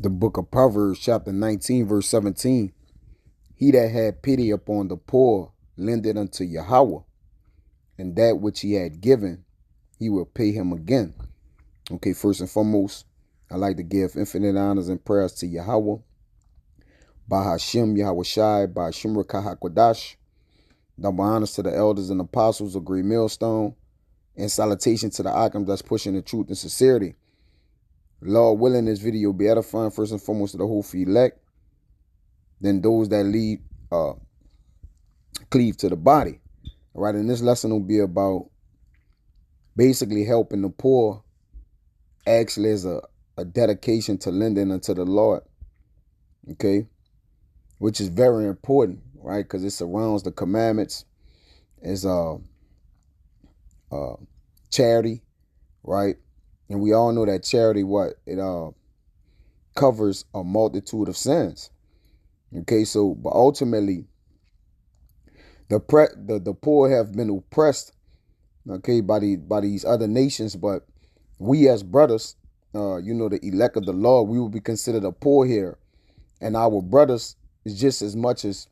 The book of Proverbs, chapter 19, verse 17. He that had pity upon the poor lended unto Yahweh, and that which he had given, he will pay him again. Okay, first and foremost, I like to give infinite honors and prayers to Yahweh, Bahashem Yahweh Shai, Bahashem Rakah HaKodash. Double honors to the elders and apostles of Great Millstone, and salutation to the Akim that's pushing the truth and sincerity. Lord willing, this video be edifying first and foremost to the whole elect, then those that cleave to the body. All right, and this lesson will be about basically helping the poor, actually as a dedication to lending unto the Lord, okay, which is very important, right, because it surrounds the commandments as charity, right, and we all know that charity, it covers a multitude of sins, okay, so, but ultimately, the poor have been oppressed, okay, by these other nations, but we as brothers, the elect of the Lord, we will be considered a poor here, and our brothers is just as much as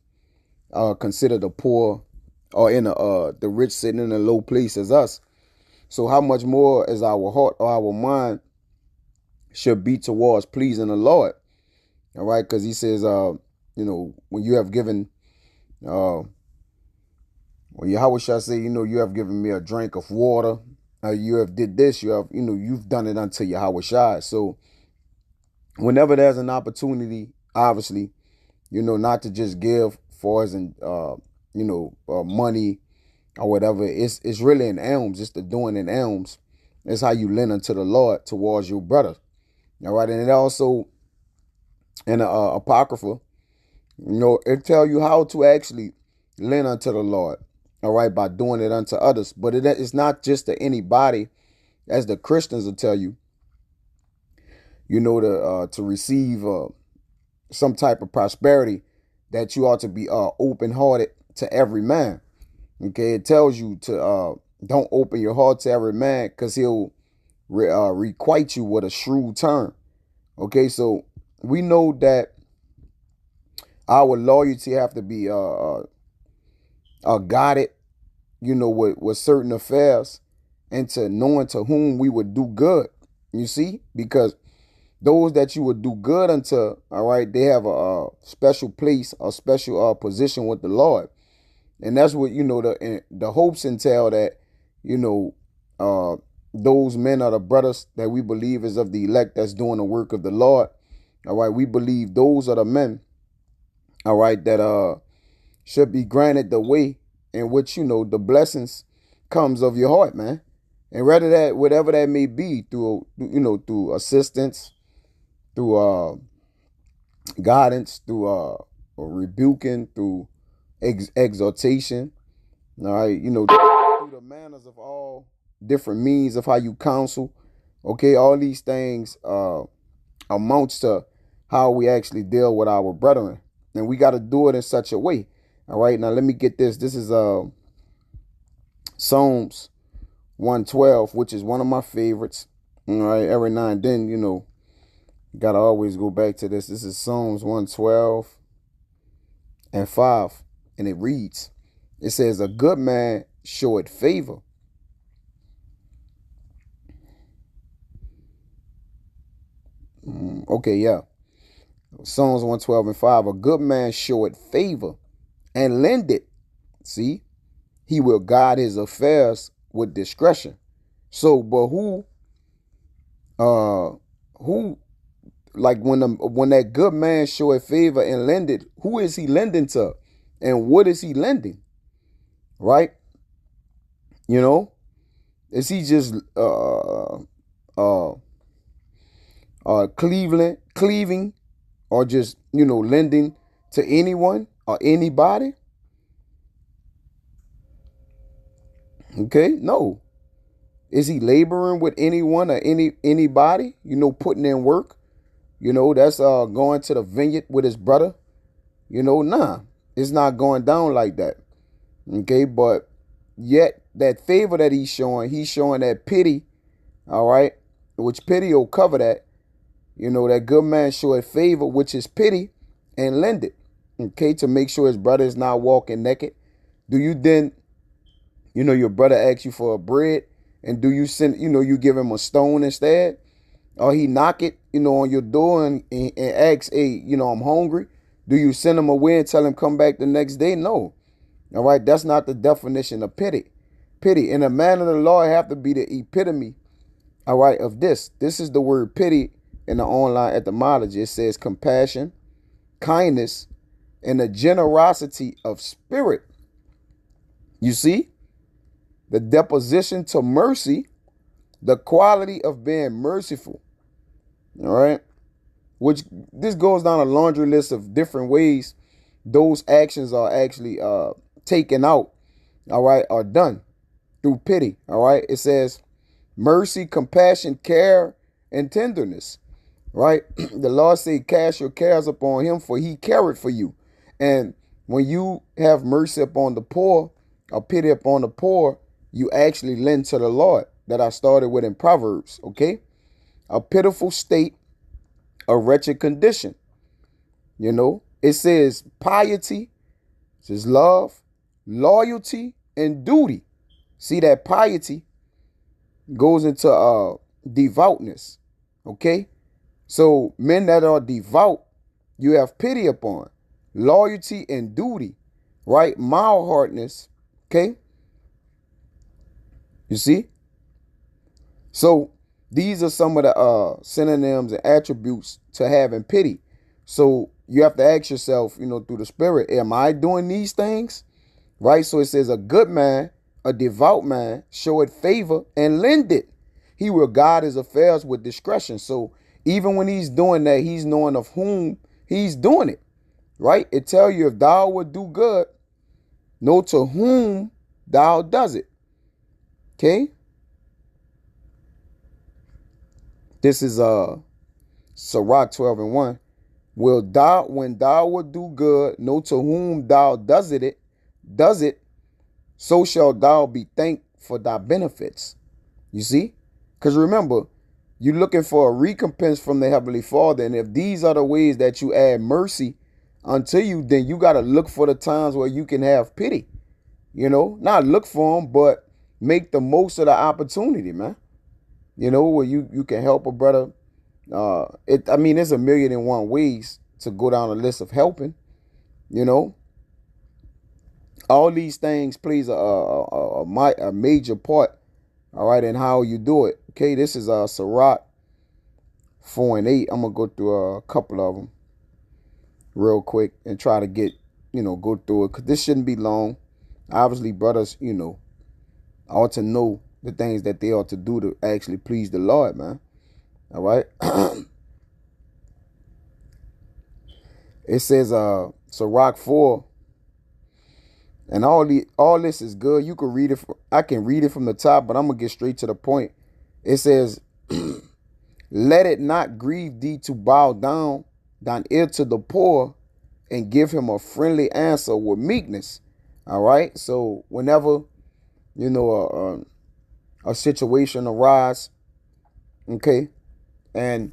considered a poor or in the rich sitting in a low place as us. So how much more is our heart or our mind should be towards pleasing the Lord? All right, because he says, when you have given, when Yahweh shall say, you have given me a drink of water, you have did this, you've done it unto Yahweh Shai. So whenever there's an opportunity, obviously, not to just give for us and money or whatever. It's really in alms. It's the doing in alms. It's how you lend unto the Lord towards your brother. All right, and it also in the Apocrypha, it tell you how to actually lend unto the Lord. All right, by doing it unto others. But it's not just to anybody, as the Christians will tell you. To receive some type of prosperity, that you ought to be open-hearted to every man. Okay, it tells you to don't open your heart to every man, because he'll requite you with a shrewd turn. Okay, so we know that our loyalty have to be guided, with certain affairs, and to knowing to whom we would do good. You see, because those that you would do good unto, all right, they have a special place, a special position with the Lord. And that's what, the hopes entail, that, those men are the brothers that we believe is of the elect that's doing the work of the Lord. All right, we believe those are the men, all right, that should be granted the way in which, the blessings comes of your heart, man. And rather that, whatever that may be, through, through assistance, through guidance, through rebuking, through exhortation, all right, through the manners of all different means of how you counsel. Okay, all these things amounts to how we actually deal with our brethren, and we got to do it in such a way. All right, now let me get this. This is Psalms 112, which is one of my favorites. All right, every now and then, gotta always go back to this. This is Psalms 112 and 5, and it reads, it says, a good man showeth favor. Okay, yeah. Psalms 112 and 5, a good man showeth favor and lend it. See, he will guide his affairs with discretion. So, but who, like when that good man showeth favor and lend it, who is he lending to, and what is he lending? Right? Is he just cleaving, or just lending to anyone or anybody? Okay, no. Is he laboring with anyone or anybody? Putting in work. That's going to the vineyard with his brother. Nah, it's not going down like that. Okay, but yet that favor that he's showing that pity, all right, which pity will cover that, You know, that good man showeth favor, which is pity, and lend it. Okay, to make sure his brother is not walking naked. Do you then, your brother asks you for a bread, and do you send, you give him a stone instead? Or he knock it, on your door and asks, hey, I'm hungry. Do you send him away and tell him come back the next day? No. All right, that's not the definition of pity. Pity. And the man of the Lord have to be the epitome, all right, of this. This is the word pity in the online etymology. It says compassion, kindness, and a generosity of spirit. You see? The deposition to mercy, the quality of being merciful. All right? Which this goes down a laundry list of different ways those actions are actually taken out, all right, are done through pity. All right? It says mercy, compassion, care, and tenderness. Right? The Lord say, cast your cares upon him, for he careth for you. And when you have mercy upon the poor, or pity upon the poor, you actually lend to the Lord, that I started with in Proverbs. Okay? A pitiful state, a wretched condition. It says piety, it says love, loyalty, and duty. See, that piety goes into devoutness. Okay? So men that are devout, you have pity upon, loyalty and duty, right? Mild-heartedness, okay? You see? So these are some of the synonyms and attributes to having pity. So you have to ask yourself, through the Spirit, am I doing these things? Right? So it says a good man, a devout man, showeth favor and lend it. He will guide his affairs with discretion. So even when he's doing that, he's knowing of whom he's doing it, right? It tells you if thou would do good, know to whom thou does it. Okay? This is Sirach 12:1. When thou would do good, know to whom thou does it, so shalt thou be thanked for thy benefits. You see? Because remember, you're looking for a recompense from the Heavenly Father. And if these are the ways that you add mercy unto you, then you got to look for the times where you can have pity. Not look for them, but make the most of the opportunity, man. Where you can help a brother. There's 1,000,001 ways to go down a list of helping. All these things plays a major part, all right, in how you do it. Okay, this is Sirach 4:8. I'm gonna go through a couple of them real quick and try to get, go through it, because this shouldn't be long. Obviously, brothers, ought to know the things that they ought to do to actually please the Lord, man. All right. It says Sirach 4. And all this is good. You can read it. I can read it from the top, but I'm going to get straight to the point. It says, let it not grieve thee to bow down thine ear to the poor, and give him a friendly answer with meekness. All right. So whenever, a situation arises, okay, and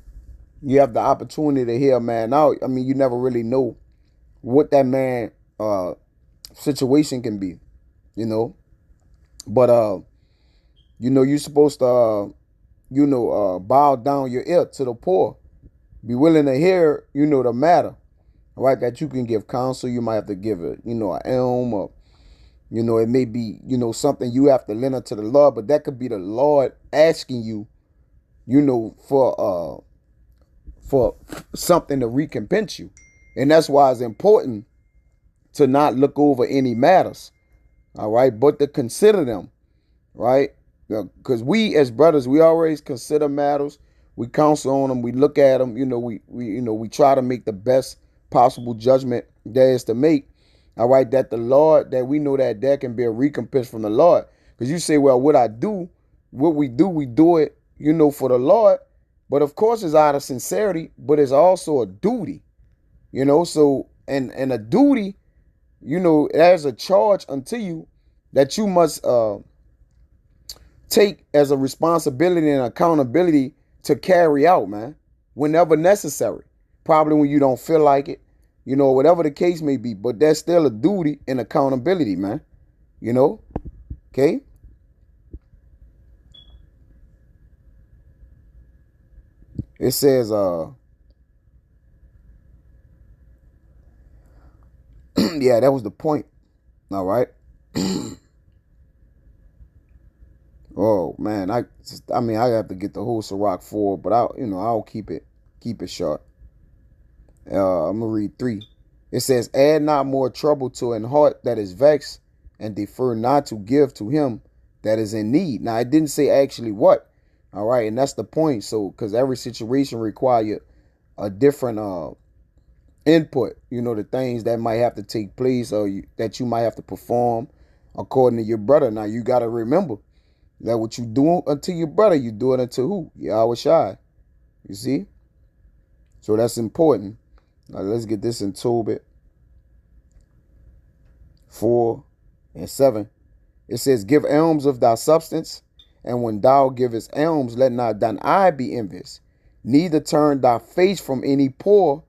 you have the opportunity to hear a man out, you never really know what that man situation can be, but you're supposed to bow down your ear to the poor, be willing to hear the matter, right? That you can give counsel. You might have to give it an elm, or it may be something you have to lend unto the Lord, but that could be the Lord asking you for something to recompense you. And that's why it's important to not look over any matters, all right, but to consider them, right? Because we as brothers, we always consider matters. We counsel on them. We look at them. We try to make the best possible judgment there is to make, all right, that the Lord, that we know that there can be a recompense from the Lord. Because you say, well, what we do it, for the Lord. But of course, it's out of sincerity, but it's also a duty, so, and a duty, there's a charge unto you that you must take as a responsibility and accountability to carry out, man. whenever necessary. Probably when you don't feel like it, whatever the case may be. But that's still a duty and accountability, man. Okay? It says, yeah, that was the point. All right. Oh man, I mean I have to get the whole Sirach 4, but I'll keep it short. I'm gonna read 3. It says, add not more trouble to an heart that is vexed, and defer not to give to him that is in need. Now it didn't say actually what. All right, and that's the point. So because every situation requires a different input, the things that might have to take place or that you might have to perform according to your brother. Now you got to remember that what you do unto your brother, you do it unto who? Yahweh Shai. You see? So that's important. Now let's get this in Tobit 4 and 7. It says, give alms of thy substance, and when thou givest alms, let not thine eye be envious, neither turn thy face from any poor,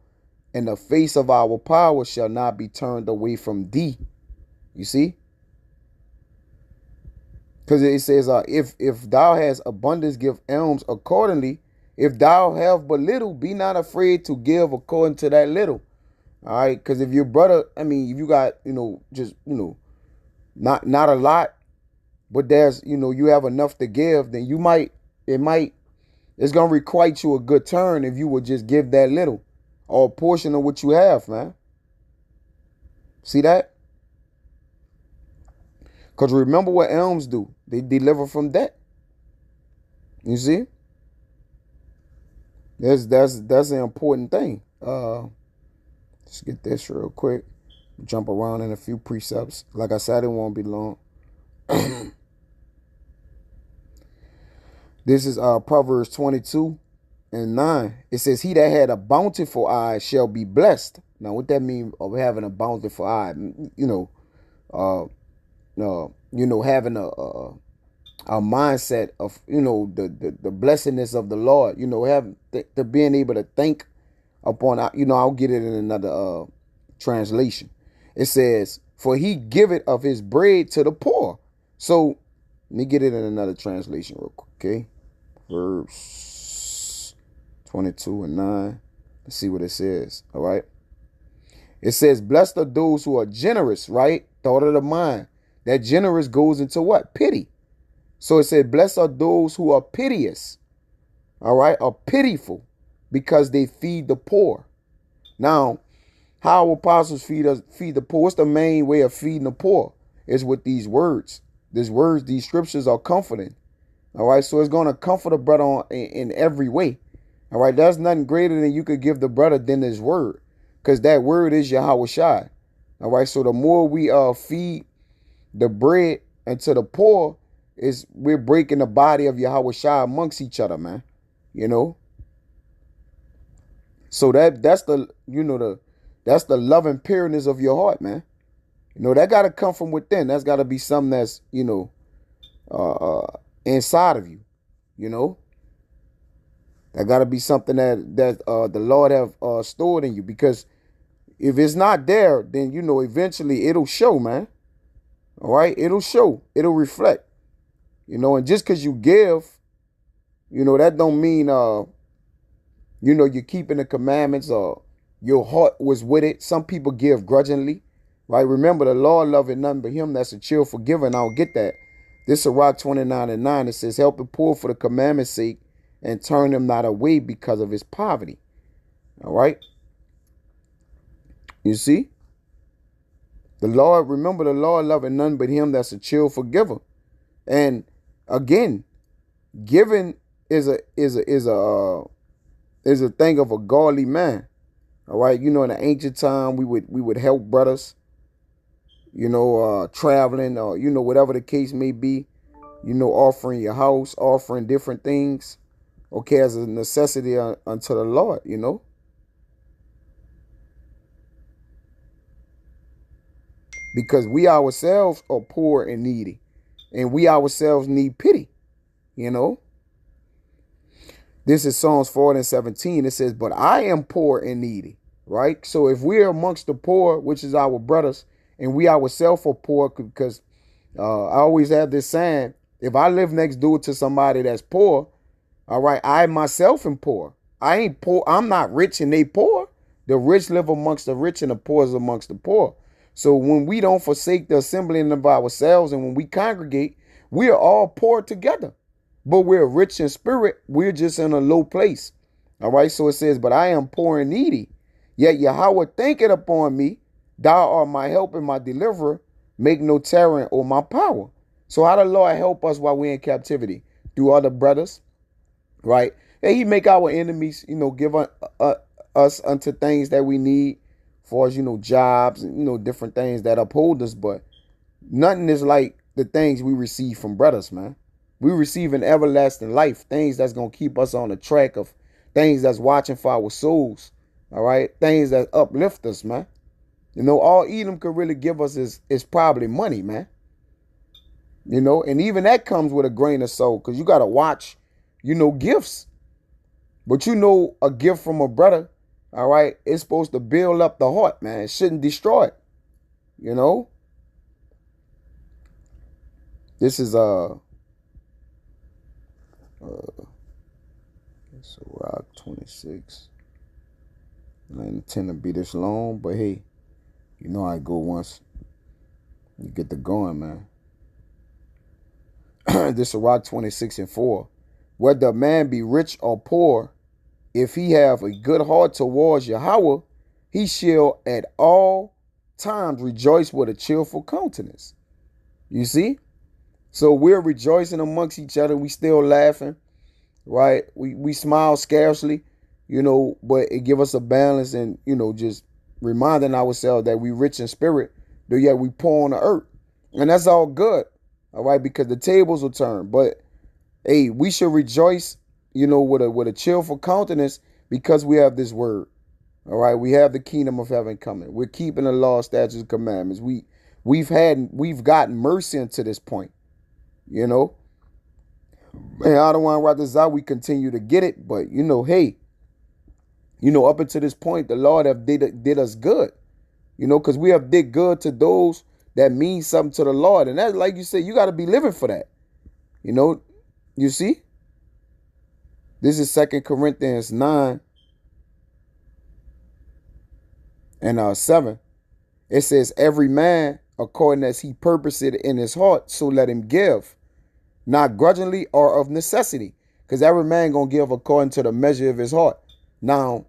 and the face of our power shall not be turned away from thee. You see? Because it says, if thou hast abundance, give alms accordingly. If thou have but little, be not afraid to give according to that little. All right? Because if your brother, if you got, just, not a lot, but there's, you have enough to give, then it's going to requite you a good turn if you would just give that little or a portion of what you have, man. See that? Because remember what alms do. They deliver from debt. You see? That's an important thing. Let's get this real quick. Jump around in a few precepts. Like I said, it won't be long. This is Proverbs 22 and 9. It says, he that had a bountiful eye shall be blessed. Now, what that means of having a bountiful eye, having a mindset of, the blessedness of the Lord, having the being able to think upon, I'll get it in another translation. It says, for he giveth of his bread to the poor. So let me get it in another translation real quick, okay? Verse 22 and 9. Let's see what it says, all right? It says, blessed are those who are generous, right? Thought of the mind. That generous goes into what? Pity. So it said, blessed are those who are piteous, all right? Are pitiful, because they feed the poor. Now, how apostles feed the poor? What's the main way of feeding the poor? Is with these words. These scriptures are comforting. All right, so it's going to comfort a brother in every way. All right, there's nothing greater than you could give the brother than this word, because that word is Yahweh Shai. All right, so the more we feed the bread into the poor, we're breaking the body of Yahweh Shai amongst each other, man. So that's the that's the love and pureness of your heart, man. That got to come from within. That's got to be something that's inside of you. That got to be something that the Lord have stored in you, because if it's not there, then eventually it'll show, man. All right, it'll show, it'll reflect. And just because you give, that don't mean you're keeping the commandments or your heart was with it. Some people give grudgingly, right? Remember, the Lord loveth none but him that's a cheerful giver, and I'll get that. This is Sirach 29 and 9. It says, help the poor for the commandment's sake, and turn him not away because of his poverty. All right? You see? Remember, the Lord loveth none but him that's a cheerful giver. And again, giving is a thing of a godly man. All right, in the ancient time, we would help brothers, traveling, or whatever the case may be, offering your house, offering different things, okay, as a necessity unto the Lord, because we ourselves are poor and needy, and we ourselves need pity. This is Psalms 40:17. It says, but I am poor and needy, right? So if we're amongst the poor, which is our brothers, and we ourselves are poor, because I always have this saying, if I live next door to somebody that's poor, all right, I myself am poor. I ain't poor. I'm not rich and they poor. The rich live amongst the rich and the poor is amongst the poor. So when we don't forsake the assembling of ourselves and when we congregate, we are all poor together. But we're rich in spirit. We're just in a low place. All right. So it says, but I am poor and needy. Yet Yahweh thinketh upon me. Thou art my help and my deliverer. Make no terror or my power. So how the Lord help us while we're in captivity? Through other brothers, right? And he make our enemies, give us unto things that we need, for as jobs and different things that uphold us. But nothing is like the things we receive from brothers, man. We receive an everlasting life, things that's gonna keep us on the track of things that's watching for our souls. All right, things that uplift us, man. All Edom could really give us is probably money, man. And even that comes with a grain of salt, because you got to watch, gifts. But a gift from a brother, all right, it's supposed to build up the heart, man. It shouldn't destroy it, This is Sirach 26. I didn't intend to be this long, but hey, I go once you get the going, man. This is Sirach 26:4. Whether a man be rich or poor, if he have a good heart towards Yahweh, he shall at all times rejoice with a cheerful countenance. You see? So we're rejoicing amongst each other. We still laughing, right? We smile scarcely, but it give us a balance and, just reminding ourselves that we rich in spirit, but yet we poor on the earth. And that's all good, all right, because the tables will turn. But, hey, we should rejoice, with a cheerful countenance because we have this word, all right? We have the kingdom of heaven coming. We're keeping the law, statutes, and commandments. We've gotten mercy unto this point, And I don't want to write this out. We continue to get it, but, hey, up until this point, the Lord have did us good, because we have did good to those that mean something to the Lord. And that's, like you said, you got to be living for that. You see? This is 2 Corinthians 9 and 7. It says, every man according as he purposed it in his heart, so let him give, not grudgingly or of necessity, because every man going to give according to the measure of his heart. Now,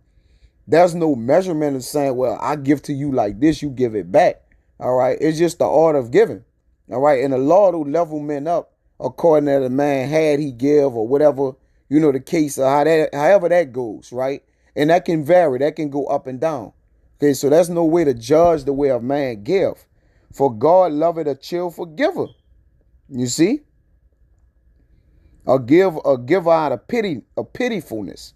there's no measurement of saying, well, I give to you like this, you give it back. All right. It's just the art of giving. All right. And the Lord will level men up according to the man had he give or whatever, the case or however that goes. Right. And that can vary. That can go up and down. Okay. So there's no way to judge the way a man give. For God loveth a cheerful giver. You see? A giver out of pitifulness.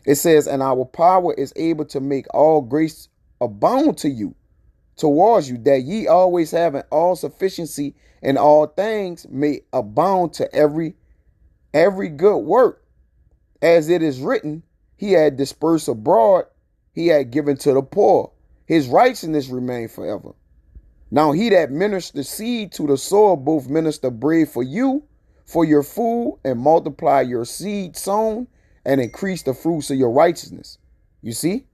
It says, and our power is able to make all grace abound to you, towards you, that ye always having all sufficiency in all things may abound to every good work. As it is written, he had dispersed abroad, he had given to the poor. His righteousness remained forever. Now he that ministered seed to the soil, both minister bread for you, for your food, and multiply your seed sown, and increase the fruits of your righteousness. You see?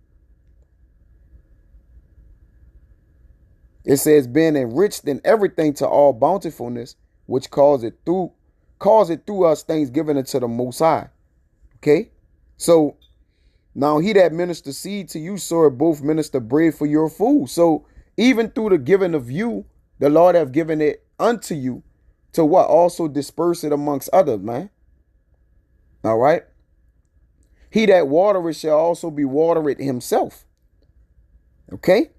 It says, being enriched in everything to all bountifulness, which cause it through us things given unto the Most High. Okay? So, now he that minister seed to you, so both minister bread for your food. So, even through the giving of you, the Lord have given it unto you to what? Also disperse it amongst others, man. All right? He that watereth shall also be watered himself. Okay?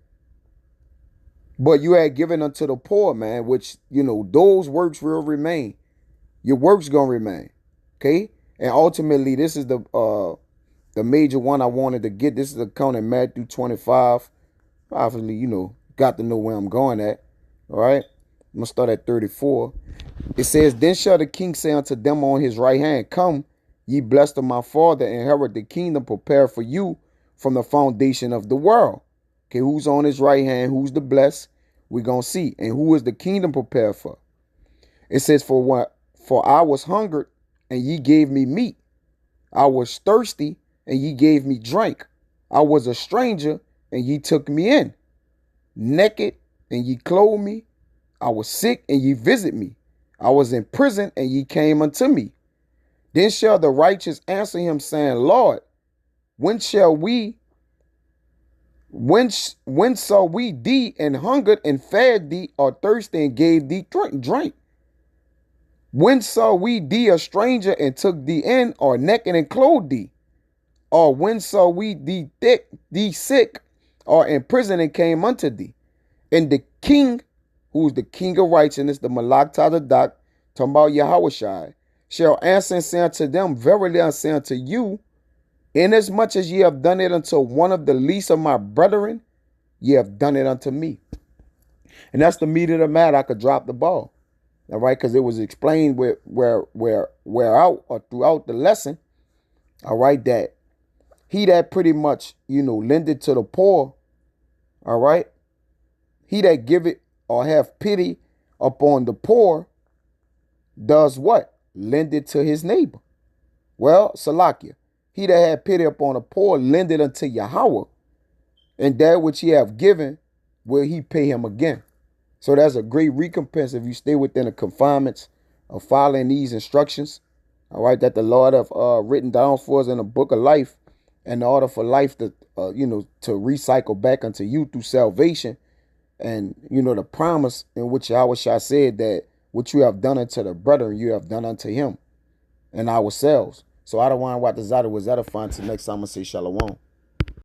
But you had given unto the poor, man, which, those works will remain. Your works going to remain. Okay? And ultimately, this is the major one I wanted to get. This is account in Matthew 25. Obviously, got to know where I'm going at. All right? I'm going to start at 34. It says, then shall the king say unto them on his right hand, come, Ye blessed of my father, inherit the kingdom prepared for you from the foundation of the world. Okay, who's on his right hand? Who's the blessed? We're going to see. And who is the kingdom prepared for? It says, For I was hungered, and ye gave me meat. I was thirsty, and ye gave me drink. I was a stranger, and ye took me in. Naked, and ye clothed me. I was sick, and ye visit me. I was in prison, and ye came unto me. Then shall the righteous answer him, saying, Lord, when saw we thee and hungered and fed thee, or thirsty and gave thee drink? When saw we thee a stranger and took thee in, or naked and clothed thee? Or when saw we thee sick, or in prison and came unto thee? And the king, who is the king of righteousness, the Malak Tadadak, talking about Yahushai, shall answer and say unto them, Verily I say unto you, inasmuch as ye have done it unto one of the least of my brethren, ye have done it unto me. And that's the meat of the matter. I could drop the ball. All right, because it was explained where out or throughout the lesson. All right, that he that pretty much, lended to the poor. All right, he that giveth or have pity upon the poor does what? Lend it to his neighbor. Well, Salakia, he that had pity upon the poor lend it unto Yahweh, and that which he have given will he pay him again. So that's a great recompense if you stay within the confinements of following these instructions, all right, that the Lord have written down for us in the book of life, in order for life to, to recycle back unto you through salvation. And, the promise in which Yahushua said that what you have done unto the brethren, you have done unto him and ourselves. So I don't want to watch the Zada was edifying. Till next time, I'm going to say shalom.